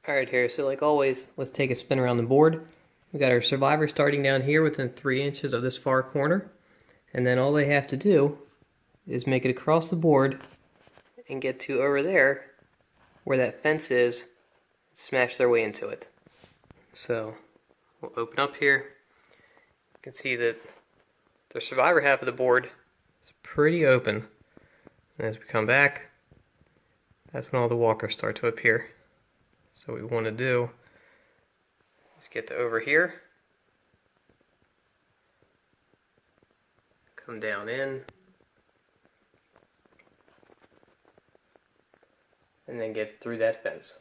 Alright here, so like always, let's take a spin around the board. We got our survivor starting down here within 3 inches of this far corner. And then all they have to do is make it across the board and get to over there where that fence is, smash their way into it. So we'll open up here. You can see that the survivor half of the board is pretty open. And as we come back, that's when all the walkers start to appear. So what we want to do is get to over here, come down in, and then get through that fence.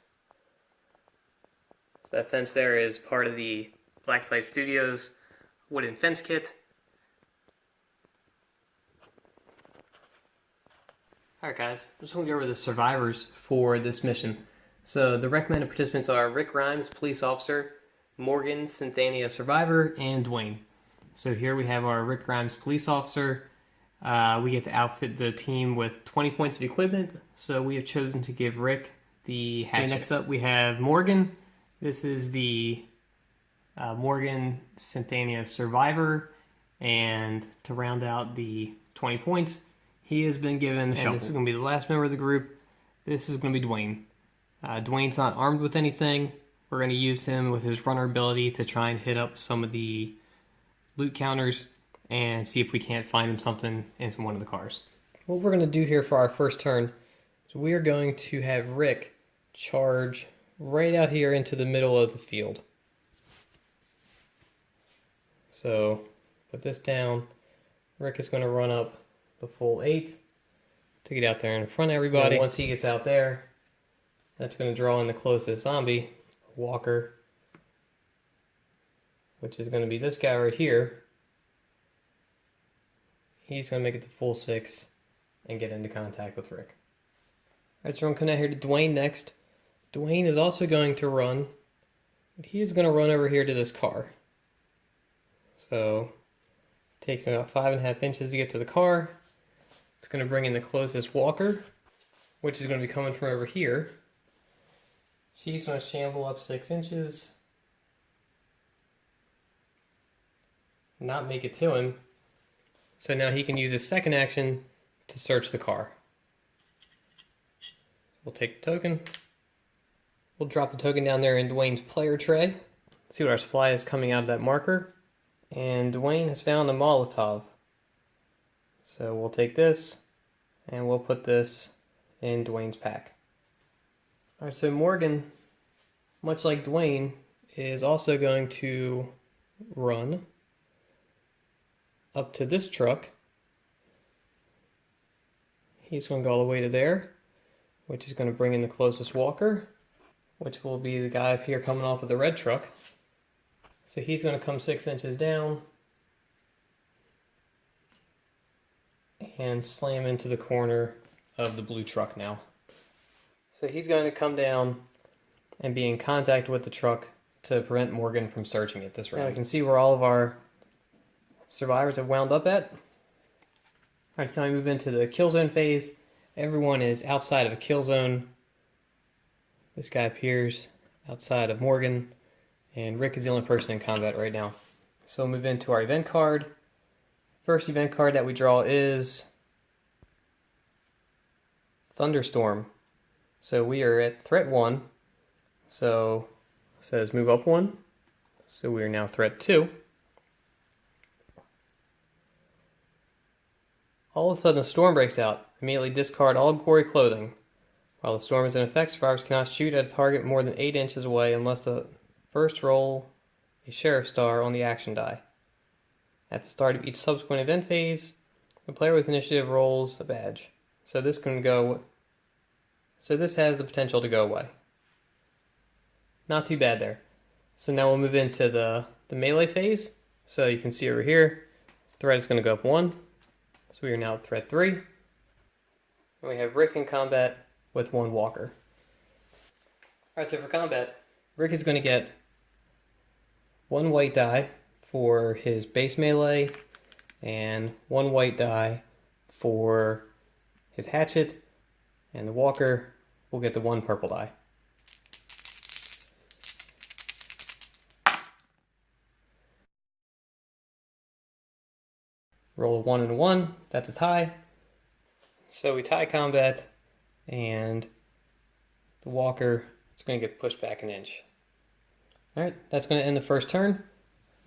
So that fence there is part of the Blacksite Studios wooden fence kit. Alright guys, I just want to go over the survivors for this mission. So the recommended participants are Rick Grimes, police officer, Morgan, Synthania survivor, and Duane. So here we have our Rick Grimes police officer. We get to outfit the team with 20 points of equipment, so we have chosen to give Rick the hatchet. Okay, next up we have Morgan. This is the Morgan Synthania survivor, and to round out the 20 points, he has been given the shovel. This is going to be the last member of the group. This is going to be Duane. Duane's not armed with anything. We're going to use him with his runner ability to try and hit up some of the loot counters and see if we can't find him something in one of the cars. What we're going to do here for our first turn is we are going to have Rick charge right out here into the middle of the field. So put this down. Rick is going to run up the full 8 to get out there in front of everybody. And once he gets out there, that's going to draw in the closest zombie, Walker, which is going to be this guy right here. He's going to make it to full 6 and get into contact with Rick. Alright, so I'm coming out here to Duane next. Duane is also going to run, but he is going to run over here to this car. So it takes me about 5.5 inches to get to the car. It's going to bring in the closest Walker, which is going to be coming from over here. She's going to shamble up 6 inches, not make it to him. So now he can use his second action to search the car. We'll take the token. We'll drop the token down there in Duane's player tray. See what our supply is coming out of that marker. And Duane has found a Molotov. So we'll take this and we'll put this in Duane's pack. Alright, so Morgan, much like Duane, is also going to run up to this truck. He's going to go all the way to there, which is going to bring in the closest Walker, which will be the guy up here coming off of the red truck. So he's going to come 6 inches down and slam into the corner of the blue truck now. So he's going to come down and be in contact with the truck to prevent Morgan from searching it this round. Now we can see where all of our survivors have wound up at. Alright, so now we move into the kill zone phase. Everyone is outside of a kill zone. This guy appears outside of Morgan, and Rick is the only person in combat right now. So we'll move into our event card. First event card that we draw is Thunderstorm. So we are at threat 1, so it says move up 1, so we are now threat 2. All of a sudden a storm breaks out. Immediately discard all gory clothing. While the storm is in effect, survivors cannot shoot at a target more than 8 inches away unless the first roll a sheriff star on the action die. At the start of each subsequent event phase, the player with initiative rolls a badge. So this has the potential to go away. Not too bad there. So now we'll move into the melee phase. So you can see over here, threat is going to go up 1. So we are now at threat 3. And we have Rick in combat with 1 Walker. Alright, so for combat, Rick is going to get 1 white die for his base melee and 1 white die for his hatchet, and the Walker will get the 1 purple die. Roll a 1 and a 1, that's a tie. So we tie combat, and the walker is going to get pushed back an inch. Alright, that's going to end the first turn.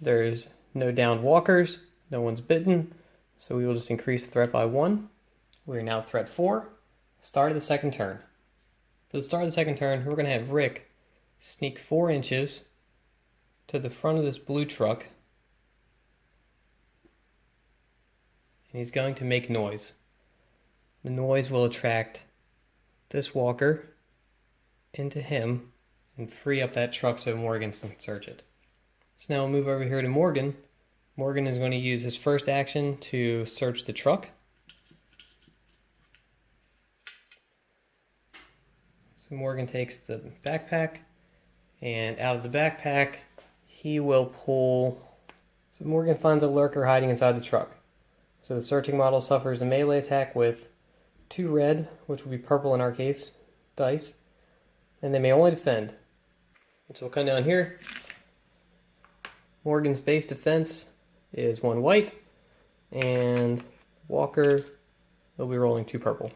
There's no downed walkers, no one's bitten, so we will just increase the threat by 1. We're now threat 4. Start of the second turn. For the start of the second turn, we're going to have Rick sneak 4 inches to the front of this blue truck, and he's going to make noise. The noise will attract this walker into him and free up that truck so Morgan can search it. So now we'll move over here to Morgan. Morgan is going to use his first action to search the truck. So Morgan takes the backpack, and out of the backpack he will pull... So Morgan finds a lurker hiding inside the truck. So the searching model suffers a melee attack with 2 red, which will be purple in our case, dice, and they may only defend. And so we'll come down here. Morgan's base defense is 1 white, and Walker will be rolling 2 purple.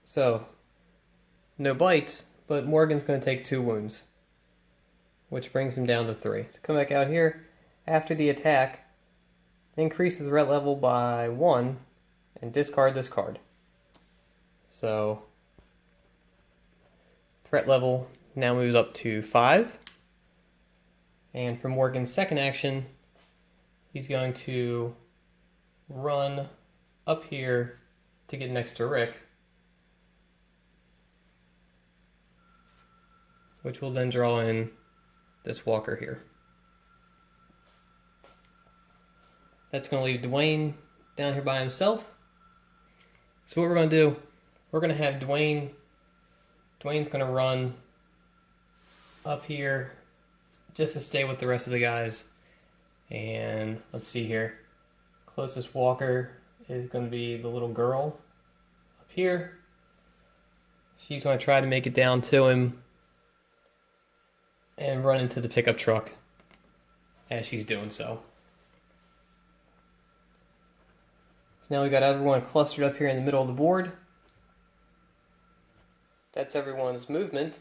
So, no bites, but Morgan's going to take 2 wounds, which brings him down to 3. So come back out here. After the attack, increase the threat level by 1 and discard this card. So, threat level now moves up to 5. And for Morgan's second action, he's going to run up here to get next to Rick, which will then draw in this walker here. That's going to leave Duane down here by himself. So what we're going to do, we're going to have Duane's going to run up here just to stay with the rest of the guys. And let's see here. Closest walker is going to be the little girl up here. She's going to try to make it down to him and run into the pickup truck as she's doing so. So now we got everyone clustered up here in the middle of the board. That's everyone's movement.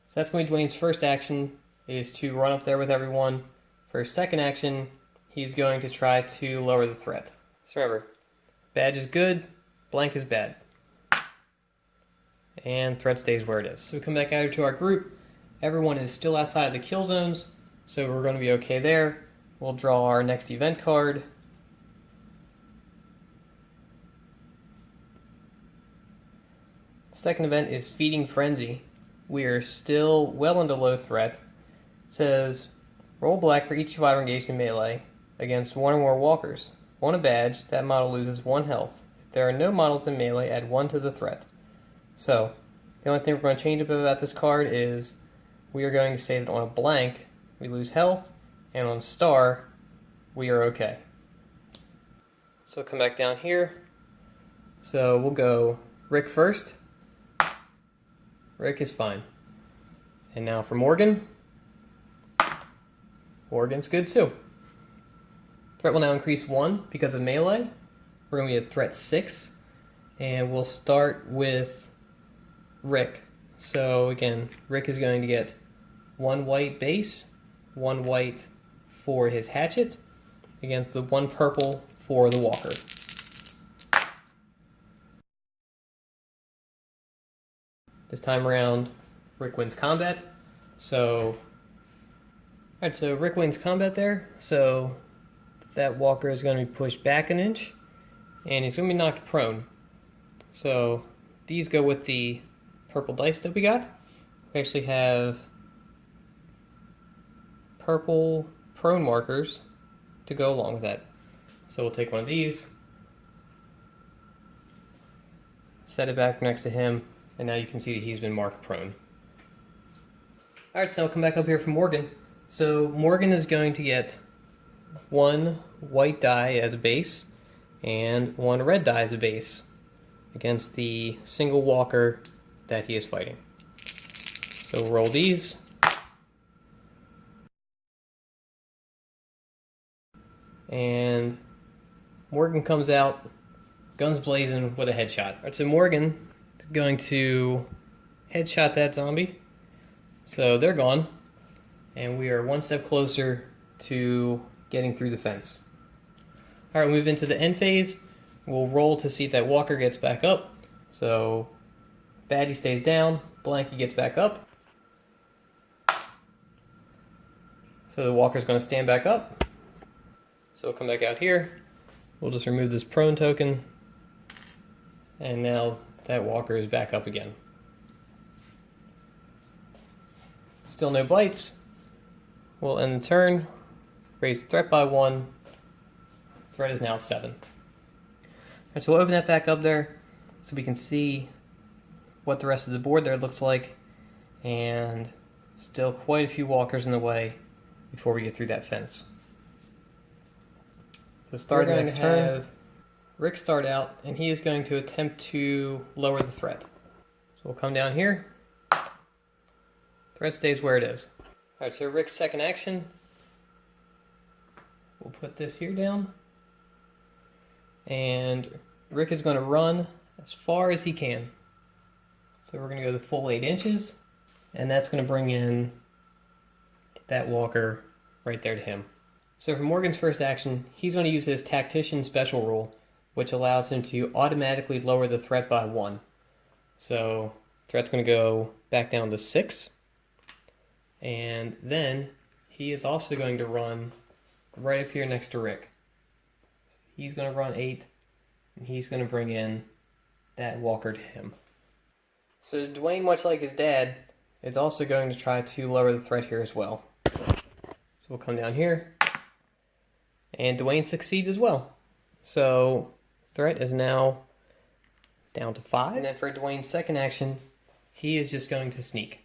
So that's going to be Duane's first action, is to run up there with everyone. For his second action, he's going to try to lower the threat. So remember, badge is good, blank is bad. And threat stays where it is. So we come back out to our group. Everyone is still outside of the kill zones, so we're going to be okay there. We'll draw our next event card. Second event is Feeding Frenzy. We are still well into low threat. It says, roll black for each survivor engaged in melee against 1 or more walkers. On a badge, that model loses 1 health. If there are no models in melee, add 1 to the threat. So, the only thing we're going to change up about this card is we are going to say that on a blank, we lose health, and on star, we are okay. So come back down here. So we'll go Rick first. Rick is fine. And now for Morgan. Morgan's good too. Threat will now increase 1 because of melee. We're going to be at threat 6. And we'll start with Rick. So again, Rick is going to get 1 white base, 1 white for his hatchet, against the 1 purple for the walker. This time around, Rick wins combat. So Rick wins combat there. So that walker is going to be pushed back an inch, and he's going to be knocked prone. So these go with the purple dice that we got. We actually have purple prone markers to go along with that. So we'll take one of these, set it back next to him, and now you can see that he's been marked prone. Alright, so I'll come back up here for Morgan. So Morgan is going to get 1 white die as a base and 1 red die as a base against the single walker that he is fighting. So we'll roll these. and Morgan comes out, guns blazing, with a headshot. Alright, so Morgan is going to headshot that zombie. So they're gone, and we are one step closer to getting through the fence. Alright, we'll move into the end phase. We'll roll to see if that walker gets back up. So Badgie stays down, Blanky gets back up. So the walker's going to stand back up. So we'll come back out here. We'll just remove this prone token. And now that walker is back up again. Still no bites. We'll end the turn. Raise the threat by 1. Threat is now 7. Alright, so we'll open that back up there so we can see what the rest of the board there looks like. And still quite a few walkers in the way before we get through that fence. So starting next turn, Rick start out, and he is going to attempt to lower the threat. So we'll come down here. Threat stays where it is. Alright, so Rick's second action. We'll put this here down. And Rick is going to run as far as he can. So we're going to go the full 8 inches, and that's going to bring in that walker right there to him. So for Morgan's first action, he's going to use his Tactician special rule, which allows him to automatically lower the threat by 1. So threat's going to go back down to 6. And then he is also going to run right up here next to Rick. He's going to run 8, and he's going to bring in that walker to him. So Duane, much like his dad, is also going to try to lower the threat here as well. So we'll come down here, and Duane succeeds as well. So threat is now down to 5. And then for Duane's second action, he is just going to sneak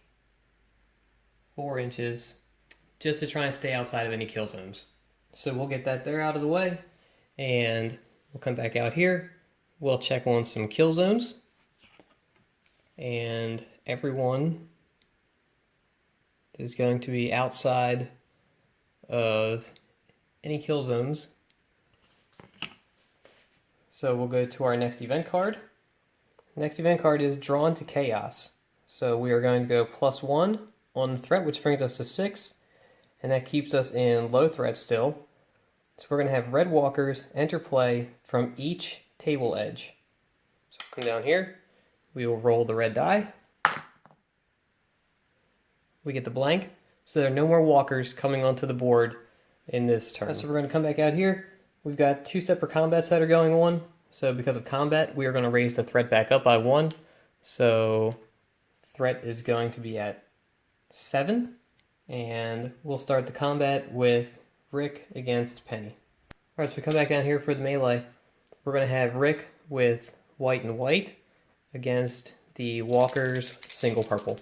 4 inches just to try and stay outside of any kill zones. So we'll get that there out of the way, and we'll come back out here. We'll check on some kill zones, and everyone is going to be outside of any kill zones. So we'll go to our next event card. Next event card is Drawn to Chaos. So we are going to go +1 on the threat, which brings us to 6, and that keeps us in low threat still. So we're going to have red walkers enter play from each table edge. So we'll come down here, we will roll the red die. We get the blank, so there are no more walkers coming onto the board in this turn. So we're going to come back out here. We've got 2 separate combats that are going on. So because of combat, we are going to raise the threat back up by 1. So threat is going to be at 7. And we'll start the combat with Rick against Penny. Alright, so we come back down here for the melee. We're going to have Rick with white and white against the walkers single purple.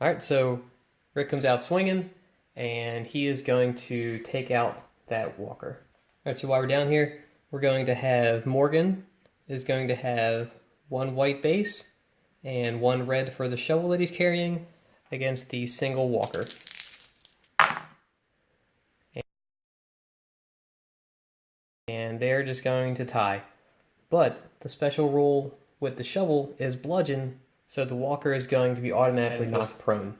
Alright, so Rick comes out swinging, and he is going to take out that walker. Alright, so while we're down here, we're going to have Morgan is going to have 1 white base and 1 red for the shovel that he's carrying against the single walker. And they're just going to tie. But the special rule with the shovel is bludgeon, so the walker is going to be automatically knocked prone.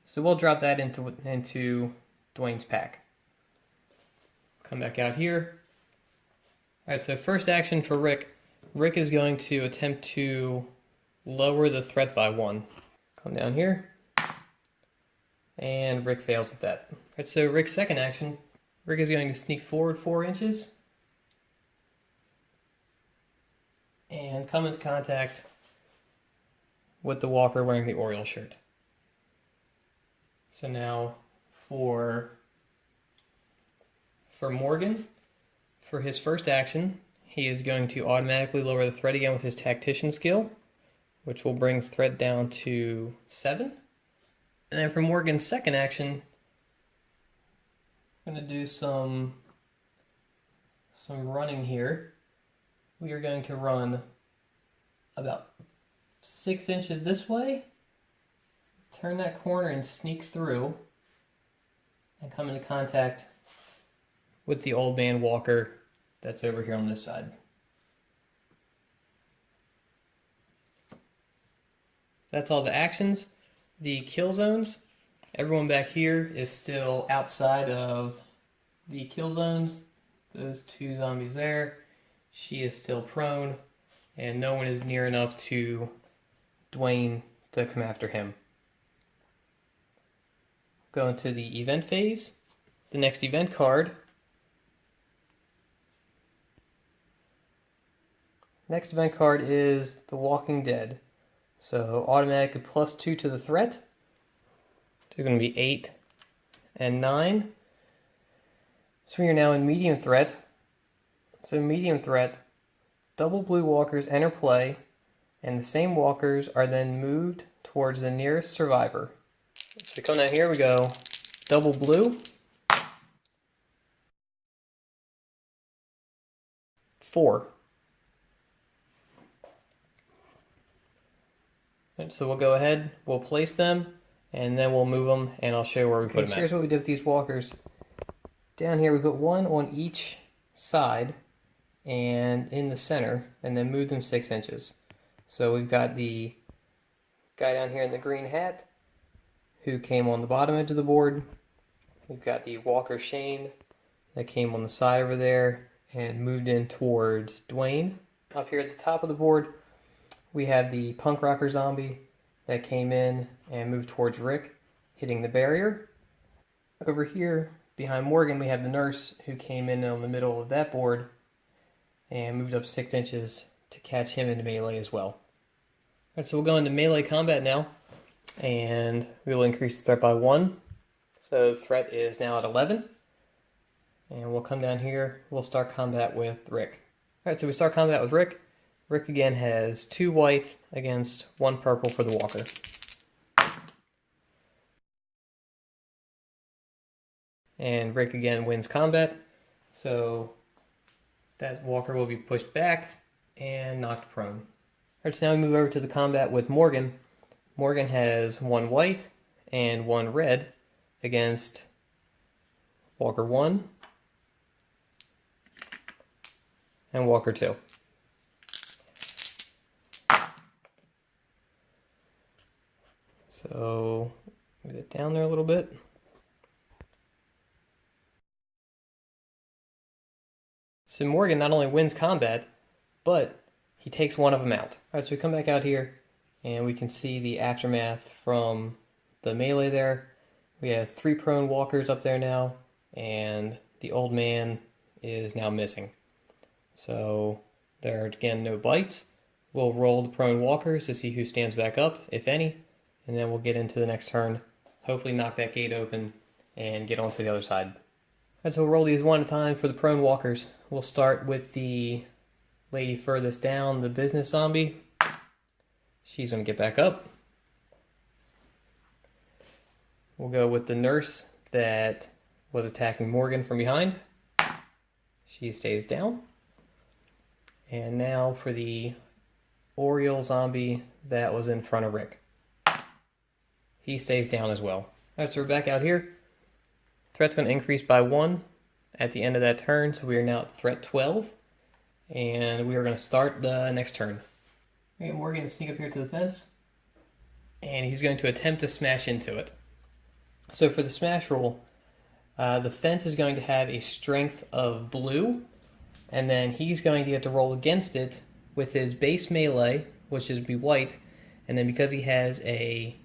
So we'll drop that into Duane's pack. Come back out here. Alright, so first action for Rick. Rick is going to attempt to lower the threat by 1. Come down here. And Rick fails at that. Alright, so Rick's second action. Rick is going to sneak forward 4 inches. And come into contact with the walker wearing the Oriole shirt. So now for Morgan, for his first action, he is going to automatically lower the threat again with his Tactician skill, which will bring the threat down to 7. And then for Morgan's second action, I'm going to do some running here. We are going to run about 6 inches this way, turn that corner and sneak through and come into contact with the old man walker that's over here on this side. That's all the actions. The kill zones, everyone back here is still outside of the kill zones. Those two zombies there. She is still prone, and no one is near enough to Duane to come after him. Go into the event phase. The next event card. Next event card is The Walking Dead. So automatically +2 to the threat. It's going to be 8 and 9. So we are now in medium threat. So medium threat, double blue walkers enter play, and the same walkers are then moved towards the nearest survivor. So we come down here, we go double blue, 4. And so we'll go ahead, we'll place them, and then we'll move them, and I'll show you where we put them at. Here's what we did with these walkers. Down here we put one on each side and in the center, and then move them 6 inches. So we've got the guy down here in the green hat who came on the bottom edge of the board. We've got the Walker Shane that came on the side over there and moved in towards Duane. Up here at the top of the board, we have the punk rocker zombie that came in and moved towards Rick, hitting the barrier. Over here, behind Morgan, we have the nurse who came in on the middle of that board and moved up 6 inches to catch him into melee as well. Alright, so we'll go into melee combat now, and we will increase the threat by 1. So the threat is now at 11. And we'll come down here, we'll start combat with Rick. Alright, so we start combat with Rick. Rick again has 2 white against 1 purple for the walker. And Rick again wins combat, so that walker will be pushed back and knocked prone. Alright, so now we move over to the combat with Morgan. Morgan has 1 white and 1 red against walker 1 and walker 2. So move it down there a little bit. So Morgan not only wins combat, but he takes one of them out. Alright, so we come back out here, and we can see the aftermath from the melee there. We have 3 prone walkers up there now, and the old man is now missing. So there are again no bites. We'll roll the prone walkers to see who stands back up, if any, and then we'll get into the next turn, hopefully knock that gate open, and get onto the other side. Alright, so we'll roll these one at a time for the prone walkers. We'll start with the lady furthest down, the business zombie. She's going to get back up. We'll go with the nurse that was attacking Morgan from behind. She stays down. And now for the Oriole zombie that was in front of Rick. He stays down as well. Alright, so we're back out here. Threat's going to increase by 1 at the end of that turn, so we are now at threat 12. And we are going to start the next turn. Okay, Morgan to sneak up here to the fence. And he's going to attempt to smash into it. So for the smash roll, the fence is going to have a strength of blue, and then he's going to get to roll against it with his base melee, which is be white, and then because he has a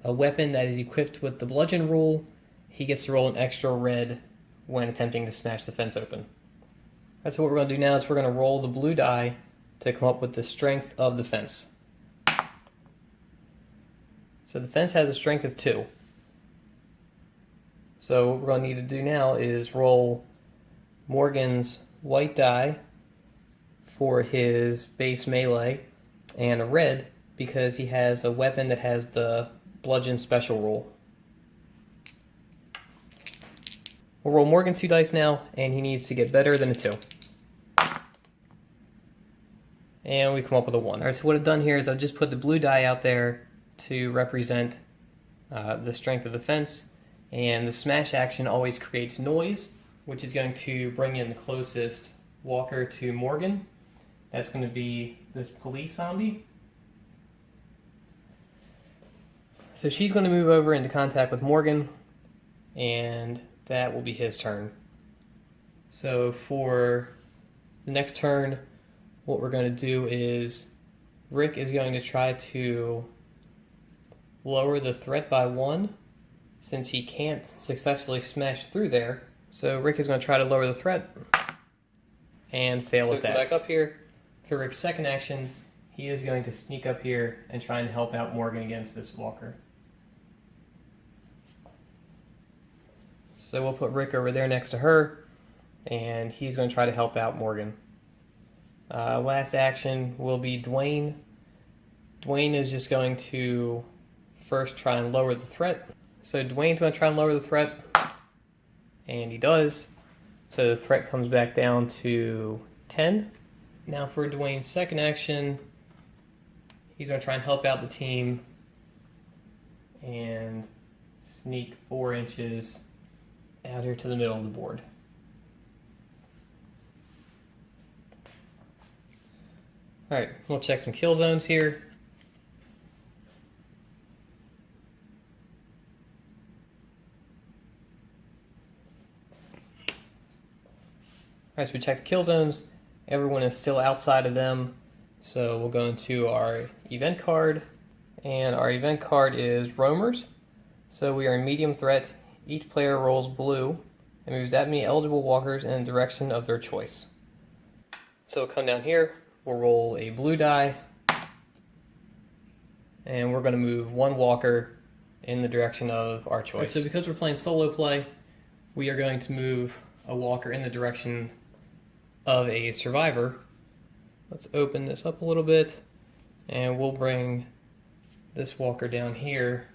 weapon that is equipped with the bludgeon rule, he gets to roll an extra red when attempting to smash the fence open. That's what we're going to do now, is we're going to roll the blue die to come up with the strength of the fence. So the fence has a strength of 2. So what we're going to need to do now is roll Morgan's white die for his base melee, and a red because he has a weapon that has the bludgeon special rule. We'll roll Morgan's 2 dice now, and he needs to get better than a 2. And we come up with a 1. Alright, so what I've done here is I've just put the blue die out there to represent the strength of the fence. And the smash action always creates noise, which is going to bring in the closest walker to Morgan. That's going to be this police zombie. So she's going to move over into contact with Morgan, and that will be his turn. So for the next turn, what we're going to do is Rick is going to try to lower the threat by 1, since he can't successfully smash through there. So Rick is going to try to lower the threat and fail at that. So back up here. For Rick's second action, he is going to sneak up here and try and help out Morgan against this walker. So we'll put Rick over there next to her, and he's going to try to help out Morgan. Last action will be Duane. Duane is just going to first try and lower the threat. So Duane's going to try and lower the threat, and he does. So the threat comes back down to 10. Now for Duane's second action, he's going to try and help out the team and sneak 4 inches out here to the middle of the board. Alright, we'll check some kill zones here. Alright, so we check the kill zones. Everyone is still outside of them. So we'll go into our event card. And our event card is roamers. So we are in medium threat. Each player rolls blue and moves that many eligible walkers in the direction of their choice. So we'll come down here. We'll roll a blue die. And we're going to move 1 walker in the direction of our choice. Right, so because we're playing solo play, we are going to move a walker in the direction of a survivor. Let's open this up a little bit, and we'll bring this walker down here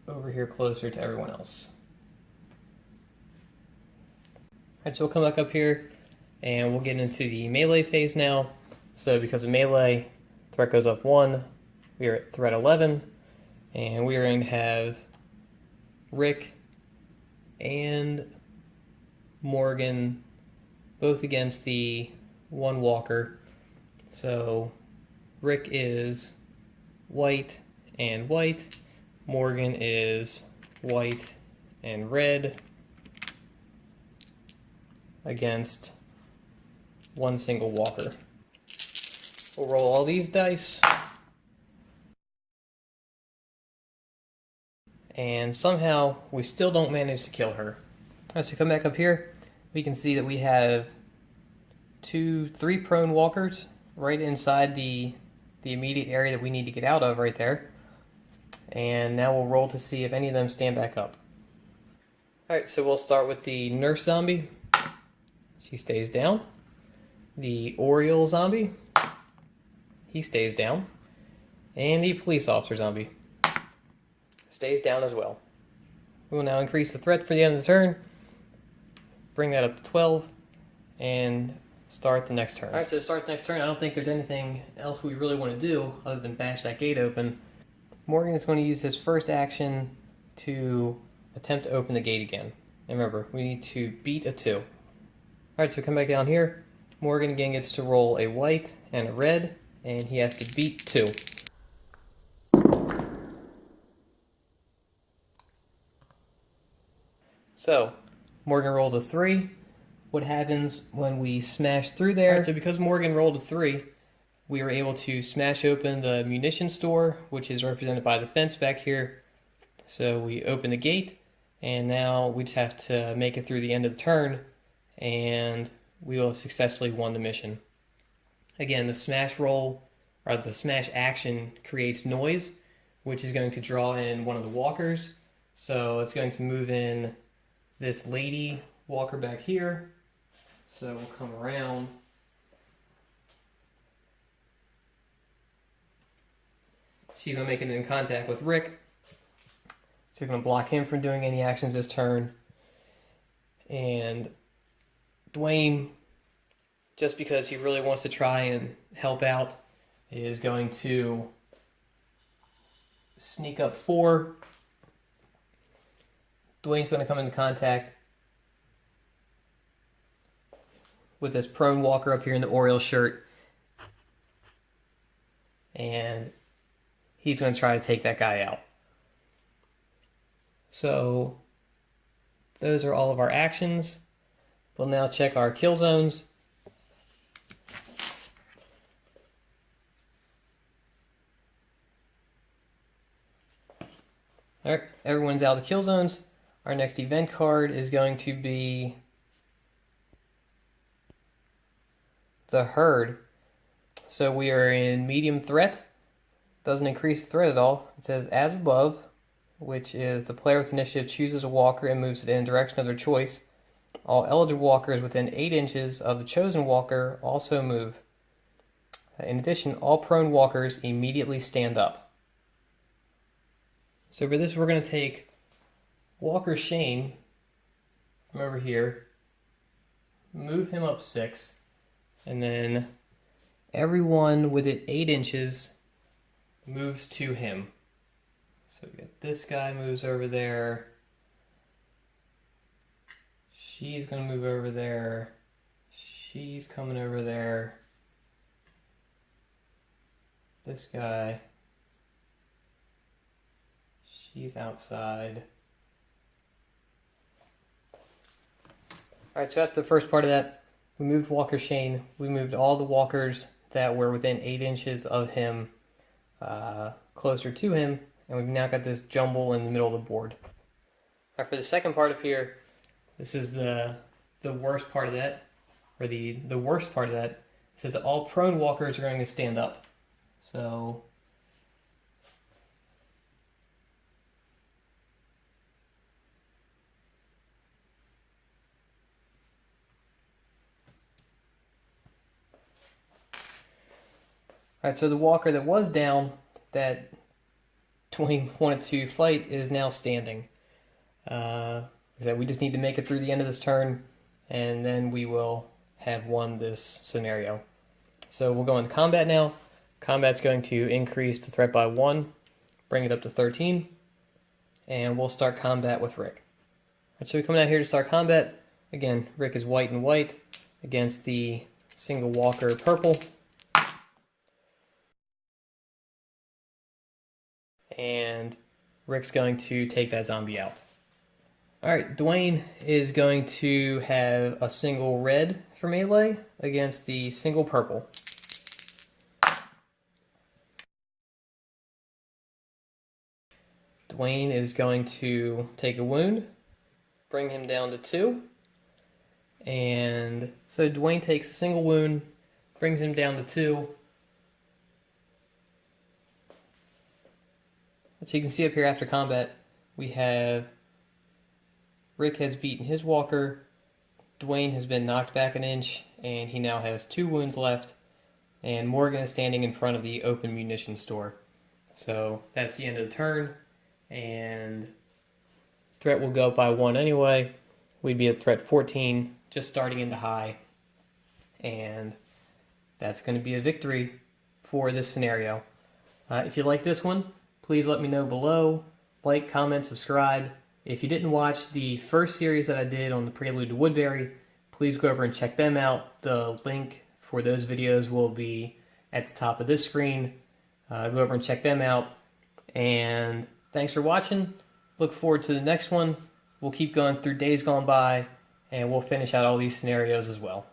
over here closer to everyone else. Alright, so we'll come back up here and we'll get into the melee phase now. So because of melee, threat goes up 1, we are at threat 11, and we are going to have Rick and Morgan both against the 1 walker. So Rick is white and white, Morgan is white and red against 1 single walker. We'll roll all these dice, and somehow we still don't manage to kill her. Alright, so come back up here. We can see that we have 3 prone walkers right inside the immediate area that we need to get out of right there. And now we'll roll to see if any of them stand back up. Alright, so we'll start with the nurse zombie. She stays down. The Oriole zombie, he stays down. And the police officer zombie stays down as well. We will now increase the threat for the end of the turn, bring that up to 12, and start the next turn. Alright, so to start the next turn, I don't think there's anything else we really want to do other than bash that gate open. Morgan is going to use his first action to attempt to open the gate again. And remember, we need to beat a 2. Alright, so come back down here. Morgan again gets to roll a white and a red, and he has to beat 2. So, Morgan rolls a 3. What happens when we smash through there? Right, so because Morgan rolled a 3, we were able to smash open the munitions store, which is represented by the fence back here. So we open the gate, and now we just have to make it through the end of the turn, and we will have successfully won the mission. Again, the smash roll, or the smash action, creates noise, which is going to draw in one of the walkers. So it's going to move in this lady walker back here. So we'll come around. She's going to make it in contact with Rick. She's going to block him from doing any actions this turn. And Duane, just because he really wants to try and help out, is going to sneak up 4. Duane's going to come into contact with this prone walker up here in the Oriole shirt. And he's going to try to take that guy out. So those are all of our actions. We'll now check our kill zones. Alright, everyone's out of the kill zones. Our next event card is going to be the herd. So we are in medium threat. Doesn't increase the threat at all. It says as above, which is the player with initiative chooses a walker and moves it in a direction of their choice. All eligible walkers within 8 inches of the chosen walker also move. In addition, all prone walkers immediately stand up. So for this, we're going to take Walker Shane from over here, move him up 6, and then everyone within 8 inches moves to him. So we got this guy moves over there. She's going to move over there. She's coming over there. This guy. She's outside. Alright, so after the first part of that, we moved Walker Shane. We moved all the walkers that were within 8 inches of him closer to him. And we've now got this jumble in the middle of the board. Alright, for the second part up here, this is the worst part of that, or the worst part of that. It says that all prone walkers are going to stand up. So alright, so the walker that was down, that Duane wanted to fight, is now standing. We just need to make it through the end of this turn, and then we will have won this scenario. So we'll go into combat now. Combat's going to increase the threat by 1, bring it up to 13, and we'll start combat with Rick. Alright, so we come out here to start combat. Again, Rick is white and white against the single walker purple. And Rick's going to take that zombie out. Alright, Duane is going to have a single red for melee against the single purple. Duane is going to take a wound, bring him down to 2. And so Duane takes a single wound, brings him down to 2. So you can see up here after combat, we have Rick has beaten his walker, Duane has been knocked back an inch, and he now has 2 wounds left, and Morgan is standing in front of the open munitions store. So that's the end of the turn, and threat will go up by 1 anyway. We'd be at threat 14, just starting into high, and that's going to be a victory for this scenario. If you like this one, please let me know below. Like, comment, subscribe. If you didn't watch the first series that I did on the Prelude to Woodbury, please go over and check them out. The link for those videos will be at the top of this screen. Go over and check them out. And thanks for watching. Look forward to the next one. We'll keep going through Days Gone By, and we'll finish out all these scenarios as well.